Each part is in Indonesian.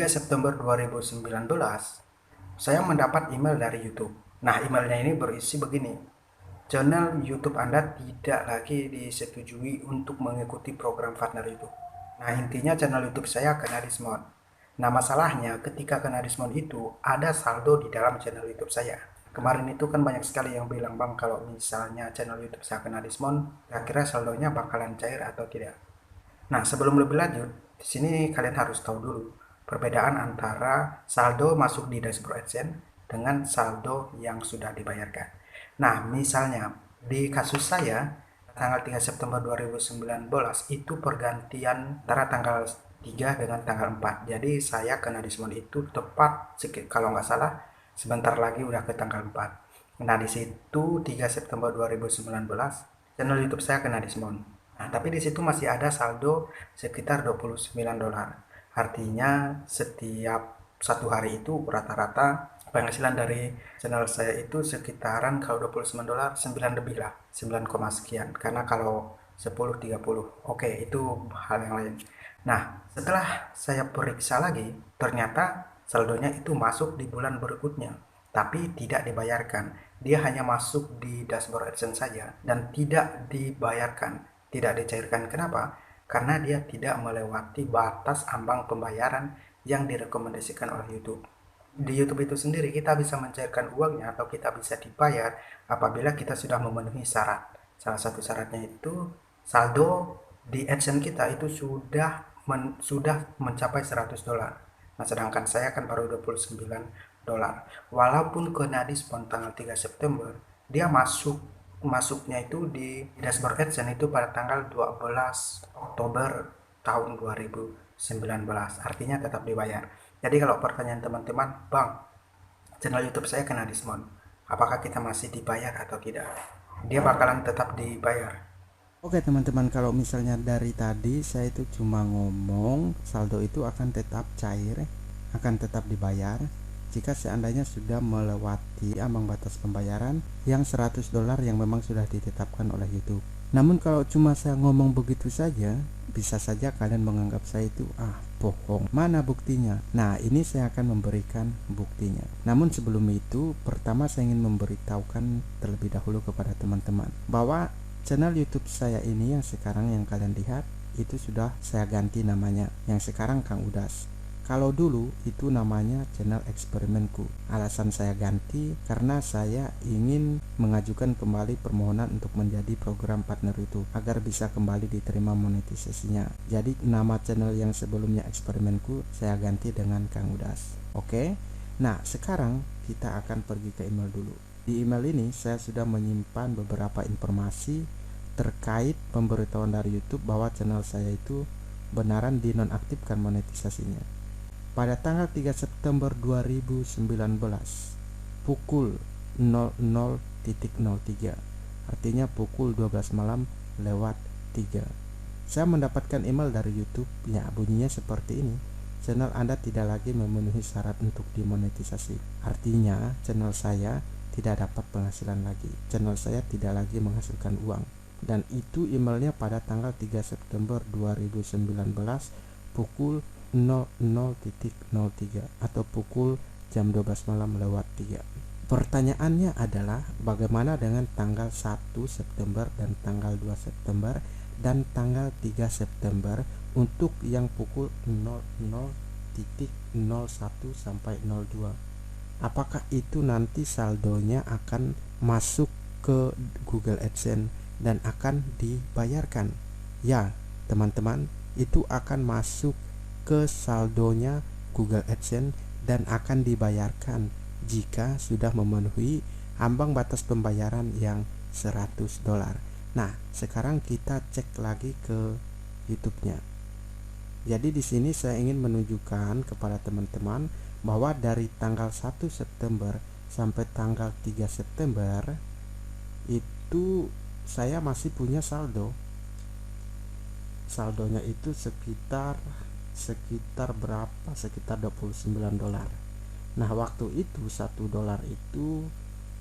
September 2019, saya mendapat email dari YouTube. Nah, emailnya ini berisi begini. Channel YouTube Anda tidak lagi disetujui untuk mengikuti program partner YouTube. Nah, intinya channel YouTube saya kena diskon. Nah, masalahnya ketika kena diskon itu ada saldo di dalam channel YouTube saya. Kemarin itu kan banyak sekali yang bilang, Bang, kalau misalnya channel YouTube saya kena diskon, kira-kira saldonya bakalan cair atau tidak. Nah, sebelum lebih lanjut, di sini kalian harus tahu dulu perbedaan antara saldo masuk di dashboard AdSense dengan saldo yang sudah dibayarkan. Nah, misalnya di kasus saya tanggal 3 September 2019 itu pergantian antara tanggal 3 dengan tanggal 4. Jadi saya kena diskon itu tepat kalau nggak salah sebentar lagi udah ke tanggal 4. Nah, di situ 3 September 2019 channel YouTube saya kena diskon. Nah, tapi di situ masih ada saldo sekitar $29. Artinya setiap satu hari itu rata-rata penghasilan dari channel saya itu sekitaran kalau $29 9 lebih lah, 9, sekian. Karena kalau 10 30. Oke, itu hal yang lain. Nah, setelah saya periksa lagi, ternyata saldonya itu masuk di bulan berikutnya, tapi tidak dibayarkan. Dia hanya masuk di dashboard AdSense saja dan tidak dibayarkan, tidak dicairkan. Kenapa? Karena dia tidak melewati batas ambang pembayaran yang direkomendasikan oleh YouTube. Di YouTube itu sendiri kita bisa mencairkan uangnya atau kita bisa dibayar apabila kita sudah memenuhi syarat. Salah satu syaratnya itu saldo di AdSense kita itu sudah mencapai $100. Nah, sedangkan saya kan baru $29. Walaupun kena diskon tanggal 3 September, dia masuknya itu di dashboard AdSense itu pada tanggal 12 Oktober tahun 2019. Artinya tetap dibayar. Jadi kalau pertanyaan teman-teman, Bang, channel YouTube saya kena diskon, apakah kita masih dibayar atau tidak? Dia bakalan tetap dibayar. Oke teman-teman, kalau misalnya dari tadi saya itu cuma ngomong saldo itu akan tetap cair, akan tetap dibayar jika seandainya sudah melewati ambang batas pembayaran yang $100 yang memang sudah ditetapkan oleh YouTube. Namun kalau cuma saya ngomong begitu saja, bisa saja kalian menganggap saya itu bohong. Mana buktinya? Nah, ini saya akan memberikan buktinya. Namun sebelum itu, pertama saya ingin memberitahukan terlebih dahulu kepada teman-teman bahwa channel YouTube saya ini yang sekarang yang kalian lihat itu sudah saya ganti namanya. Yang sekarang Kang Udas. Kalau dulu itu namanya channel eksperimenku. Alasan saya ganti karena saya ingin mengajukan kembali permohonan untuk menjadi program partner YouTube agar bisa kembali diterima monetisasinya. Jadi nama channel yang sebelumnya eksperimenku saya ganti dengan Kang Udas. Oke. Nah, sekarang kita akan pergi ke email dulu. Di email ini saya sudah menyimpan beberapa informasi terkait pemberitahuan dari YouTube bahwa channel saya itu benaran dinonaktifkan monetisasinya. Pada tanggal 3 September 2019 pukul 00.03, artinya pukul 12 malam lewat 3, saya mendapatkan email dari YouTube. Ya, bunyinya seperti ini. Channel Anda tidak lagi memenuhi syarat untuk dimonetisasi. Artinya channel saya tidak dapat penghasilan lagi. Channel saya tidak lagi menghasilkan uang. Dan itu emailnya pada tanggal 3 September 2019 pukul 00.03 atau pukul jam 12 malam lewat 3. Pertanyaannya adalah bagaimana dengan tanggal 1 September dan tanggal 2 September dan tanggal 3 September untuk yang pukul 00.01 sampai 02. Apakah itu nanti saldonya akan masuk ke Google AdSense dan akan dibayarkan? Ya, teman-teman, itu akan masuk ke saldonya Google AdSense dan akan dibayarkan jika sudah memenuhi ambang batas pembayaran yang $100. Nah, sekarang kita cek lagi ke YouTube-nya. Jadi di sini saya ingin menunjukkan kepada teman-teman bahwa dari tanggal 1 September sampai tanggal 3 September itu saya masih punya saldo. Saldonya itu sekitar berapa? Sekitar $29. Nah, waktu itu $1 itu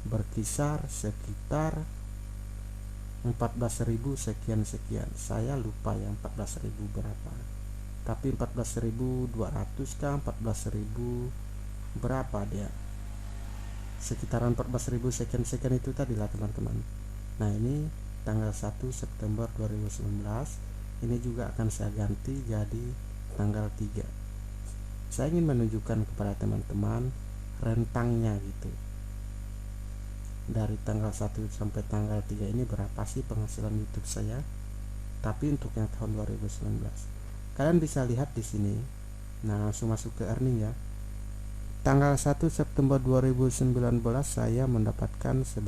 berkisar sekitar 14.000 sekian. Saya lupa yang 14.000 berapa. tapi 14.200 kah, 14.000 berapa dia, sekitaran 14.000 sekian itu tadilah teman-teman. Nah ini tanggal 1 September 2019, ini juga akan saya ganti jadi tanggal 3. Saya ingin menunjukkan kepada teman-teman rentangnya gitu, dari tanggal 1 sampai tanggal 3 ini berapa sih penghasilan YouTube saya, tapi untuk yang tahun 2019 kalian bisa lihat di sini. Nah langsung masuk ke earning ya. Tanggal 1 September 2019 saya mendapatkan $11.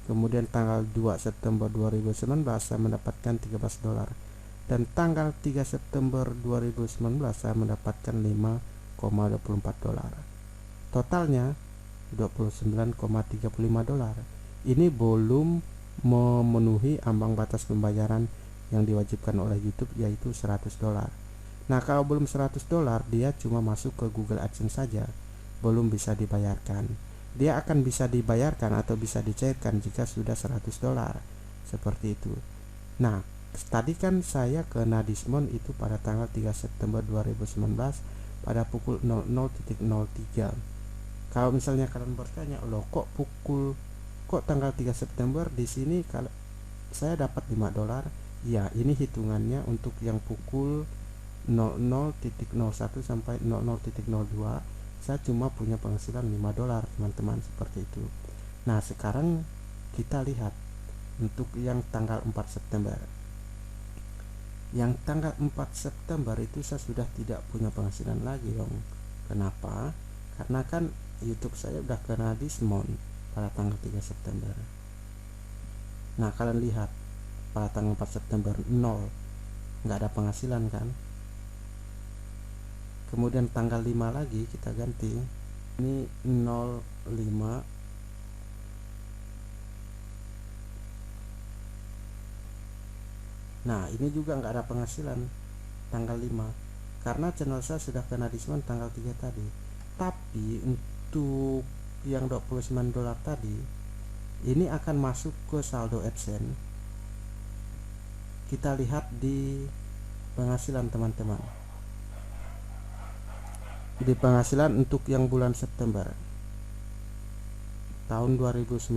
Kemudian tanggal 2 September 2019 saya mendapatkan $13. Dan tanggal 3 September 2019 saya mendapatkan $5,24. Totalnya $29,35. Ini belum memenuhi ambang batas pembayaran yang diwajibkan oleh YouTube, yaitu $100. Nah kalau belum $100 dia cuma masuk ke Google AdSense saja, belum bisa dibayarkan. Dia akan bisa dibayarkan atau bisa dicairkan jika sudah $100, seperti itu. Nah tadi kan saya kena diskon itu pada tanggal 3 September 2019 pada pukul 00.03. Kalau misalnya kalian bertanya, loh kok tanggal 3 September di sini kalau saya dapat $5? Ya ini hitungannya untuk yang pukul 00.01 sampai 00.02 saya cuma punya penghasilan $5 teman-teman, seperti itu. Nah sekarang kita lihat untuk yang tanggal 4 September. Yang tanggal 4 September itu saya sudah tidak punya penghasilan lagi dong. Kenapa? Karena kan YouTube saya udah kena diskon pada tanggal 3 September. Nah kalian lihat pada tanggal 4 September 0, nggak ada penghasilan kan. Kemudian tanggal 5 lagi kita ganti, ini 05. Nah ini juga nggak ada penghasilan tanggal 5 karena channel saya sudah kena diskon tanggal 3 tadi. Tapi untuk yang $29 tadi ini akan masuk ke saldo AdSense. Kita lihat di penghasilan teman-teman, di penghasilan untuk yang bulan September tahun 2019.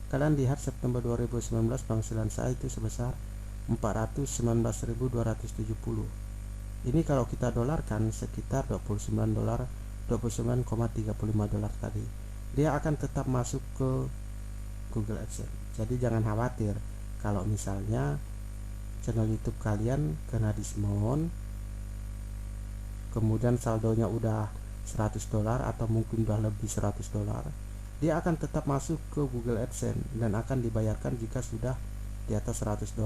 Kalian lihat September 2019 penghasilan saya itu sebesar 419.270. Ini kalau kita dolarkan sekitar $29, $29,35 tadi. Dia akan tetap masuk ke Google AdSense. Jadi jangan khawatir kalau misalnya channel YouTube kalian kena diskon, kemudian saldonya udah $100 atau mungkin udah lebih $100, dia akan tetap masuk ke Google AdSense dan akan dibayarkan jika sudah di atas $100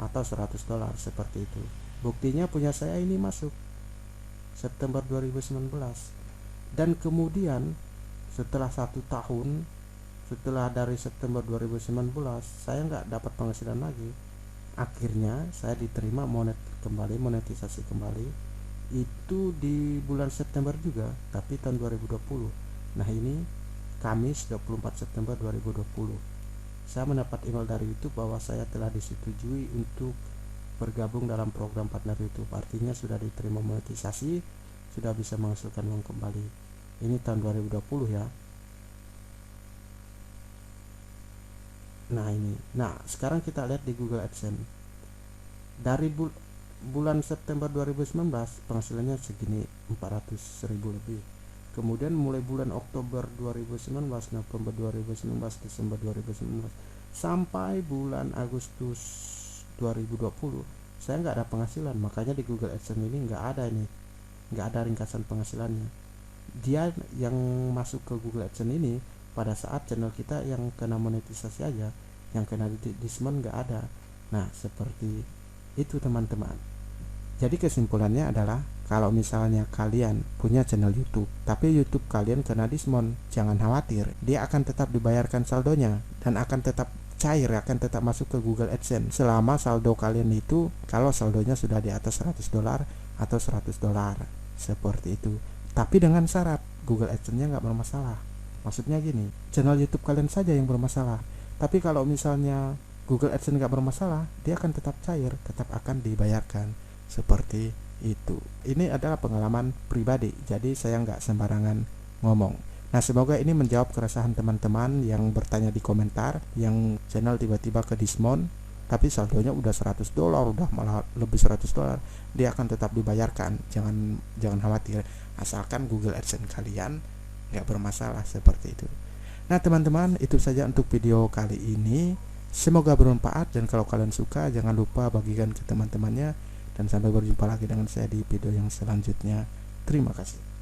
atau $100, seperti itu. Buktinya punya saya ini masuk September 2019, dan kemudian setelah 1 tahun setelah dari September 2019 saya nggak dapat penghasilan lagi. Akhirnya saya diterima monetisasi kembali itu di bulan September juga, tapi tahun 2020. Nah ini Kamis 24 September 2020 saya mendapat email dari YouTube bahwa saya telah disetujui untuk bergabung dalam program partner YouTube. Artinya sudah diterima monetisasi, sudah bisa menghasilkan uang kembali. Ini tahun 2020 ya. Nah ini, sekarang kita lihat di Google AdSense. Dari bulan September 2019 penghasilannya segini, 400.000 lebih. Kemudian mulai bulan Oktober 2019, November 2019, Desember 2019 sampai bulan Agustus 2020 saya nggak ada penghasilan. Makanya di Google AdSense ini nggak ada ringkasan penghasilannya. Dia yang masuk ke Google AdSense ini pada saat channel kita yang kena monetisasi aja, yang kena diskon nggak ada. Nah seperti itu teman-teman. Jadi kesimpulannya adalah kalau misalnya kalian punya channel YouTube tapi YouTube kalian kena diskon, jangan khawatir, dia akan tetap dibayarkan saldonya dan akan tetap cair, akan tetap masuk ke Google AdSense selama saldo kalian itu, kalau saldonya sudah di atas $100 atau $100, seperti itu. Tapi dengan syarat Google AdSense-nya nggak bermasalah. Maksudnya gini, channel YouTube kalian saja yang bermasalah. Tapi kalau misalnya Google AdSense nggak bermasalah, dia akan tetap cair, tetap akan dibayarkan. seperti itu. Ini adalah pengalaman pribadi, jadi saya nggak sembarangan ngomong. Nah, semoga ini menjawab keresahan teman-teman yang bertanya di komentar, yang channel tiba-tiba ke dismount tapi saldonya udah $100, udah malah lebih $100, dia akan tetap dibayarkan. Jangan khawatir, asalkan Google AdSense kalian nggak bermasalah seperti itu. Nah teman-teman, itu saja untuk video kali ini. Semoga bermanfaat, dan kalau kalian suka jangan lupa bagikan ke teman-temannya, dan sampai berjumpa lagi dengan saya di video yang selanjutnya. Terima kasih.